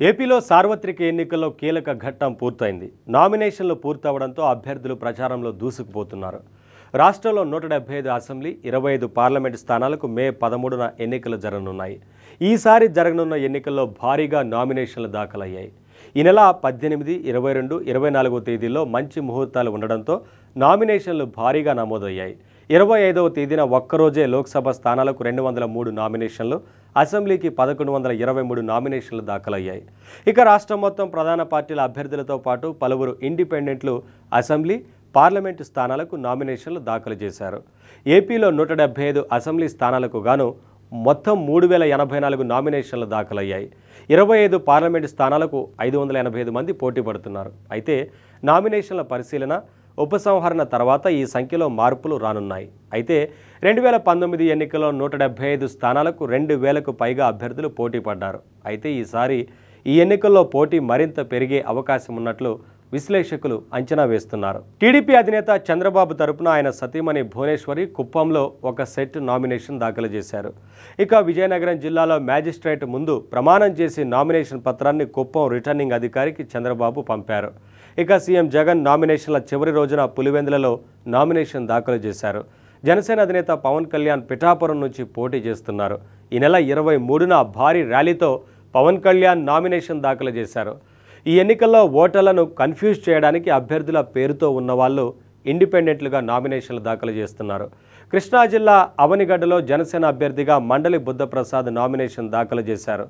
ఏపీలో సార్వత్రిక ఎన్నికల్లో కీలక ఘట్టం పూర్తయింది. నామినేషన్లు పూర్తవడంతో అభ్యర్థులు ప్రచారంలో దూసుకుపోతున్నారు. రాష్ట్రంలో 175 అసెంబ్లీ, 25 పార్లమెంటు స్థానాలకు మే 13న ఎన్నికలు జరగనున్నాయి. ఈసారి జరగనున్న ఎన్నికల్లో భారీగా నామినేషన్లు దాఖలయ్యాయి. ఈ నెల 18, 22, 24వ తేదీల్లో మంచి ముహూర్తాలు ఉండడంతో నామినేషన్లు భారీగా నమోదయ్యాయి. 25వ తేదీన ఒక్కరోజే లోక్సభ స్థానాలకు 203 నామినేషన్లు, అసెంబ్లీకి 1123 నామినేషన్లు దాఖలయ్యాయి. ఇక రాష్ట్రం మొత్తం ప్రధాన పార్టీల అభ్యర్థులతో పాటు పలువురు ఇండిపెండెంట్లు అసెంబ్లీ, పార్లమెంటు స్థానాలకు నామినేషన్లు దాఖలు చేశారు. ఏపీలో 175 అసెంబ్లీ స్థానాలకు గాను మొత్తం 3084 నామినేషన్లు దాఖలయ్యాయి. 25 పార్లమెంటు స్థానాలకు 585 మంది పోటీ పడుతున్నారు. అయితే నామినేషన్ల పరిశీలన, ఉపసంహరణ తర్వాత ఈ సంఖ్యలో మార్పులు రానున్నాయి. అయితే 2019 ఎన్నికల్లో 175 స్థానాలకు 2000కు పైగా అభ్యర్థులు పోటీ పడ్డారు. అయితే ఈసారి ఈ ఎన్నికల్లో పోటీ మరింత పెరిగే అవకాశం ఉన్నట్లు విశ్లేషకులు అంచనా వేస్తున్నారు. టీడీపీ అధినేత చంద్రబాబు తరపున ఆయన సతీమణి భువనేశ్వరి కుప్పంలో ఒక సెట్ నామినేషన్ దాఖలు చేశారు. ఇక విజయనగరం జిల్లాలో మ్యాజిస్ట్రేట్ ముందు ప్రమాణం చేసి నామినేషన్ పత్రాన్ని కుప్పం రిటర్నింగ్ అధికారికి చంద్రబాబు పంపారు. ఇక సీఎం జగన్ నామినేషన్ల చివరి రోజున పులివెందులలో నామినేషన్ దాఖలు చేశారు. జనసేన అధినేత పవన్ కళ్యాణ్ పిఠాపురం నుంచి పోటీ చేస్తున్నారు. ఈ నెల 23న భారీ ర్యాలీతో పవన్ కళ్యాణ్ నామినేషన్ దాఖలు చేశారు. ఈ ఎన్నికల్లో ఓటర్లను కన్ఫ్యూజ్ చేయడానికి అభ్యర్థుల పేరుతో ఉన్నవాళ్ళు ఇండిపెండెంట్లుగా నామినేషన్లు దాఖలు చేస్తున్నారు. కృష్ణా జిల్లా అవనిగడ్డలో జనసేన అభ్యర్థిగా మండలి బుద్ధప్రసాద్ నామినేషన్ దాఖలు చేశారు.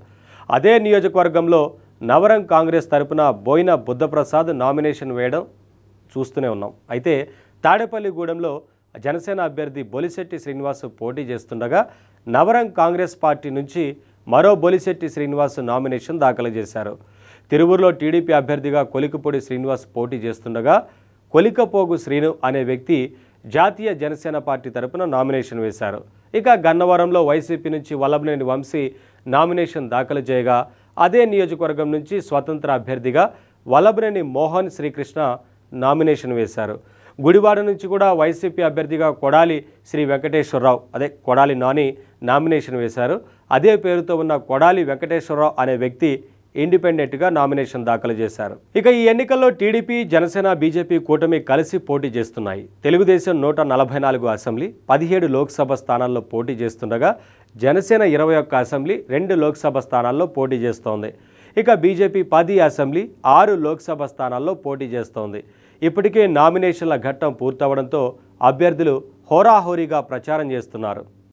అదే నియోజకవర్గంలో నవరం కాంగ్రెస్ తరపున బోయిన బుద్ధప్రసాద్ నామినేషన్ వేయడం చూస్తూనే ఉన్నాం. అయితే తాడేపల్లిగూడెంలో జనసేన అభ్యర్థి బొలిశెట్టి శ్రీనివాస్ పోటీ చేస్తుండగా నవరం కాంగ్రెస్ పార్టీ నుంచి మరో బొలిశెట్టి శ్రీనివాస్ నామినేషన్ దాఖలు చేశారు. తిరువూరులో టీడీపీ అభ్యర్థిగా కొలికపూడి శ్రీనివాస్ పోటీ చేస్తుండగా కొలికపోగు శ్రీను అనే వ్యక్తి జాతీయ జనసేన పార్టీ తరపున నామినేషన్ వేశారు. ఇక గన్నవరంలో వైసీపీ నుంచి వల్లభనేని వంశీ నామినేషన్ దాఖలు చేయగా అదే నియోజకవర్గం నుంచి స్వతంత్ర అభ్యర్థిగా వల్లభనేని మోహన్ శ్రీకృష్ణ నామినేషన్ వేశారు. గుడివాడ నుంచి కూడా వైసీపీ అభ్యర్థిగా కొడాలి శ్రీ వెంకటేశ్వరరావు కొడాలి నాని నామినేషన్ వేశారు. అదే పేరుతో ఉన్న కొడాలి వెంకటేశ్వరరావు అనే వ్యక్తి ఇండిపెండెంట్గా నామినేషన్ దాఖలు చేశారు. ఇక ఈ ఎన్నికల్లో టీడీపీ, జనసేన, బీజేపీ కూటమి కలిసి పోటీ చేస్తున్నాయి. తెలుగుదేశం 144 అసెంబ్లీ, 17 లోక్సభ స్థానాల్లో పోటీ చేస్తుండగా జనసేన 21 అసెంబ్లీ, 2 లోక్సభ స్థానాల్లో పోటీ చేస్తోంది. ఇక బీజేపీ 10 అసెంబ్లీ, 6 లోక్సభ స్థానాల్లో పోటీ చేస్తోంది. ఇప్పటికే నామినేషన్ల ఘట్టం పూర్తవడంతో అభ్యర్థులు హోరాహోరీగా ప్రచారం చేస్తున్నారు.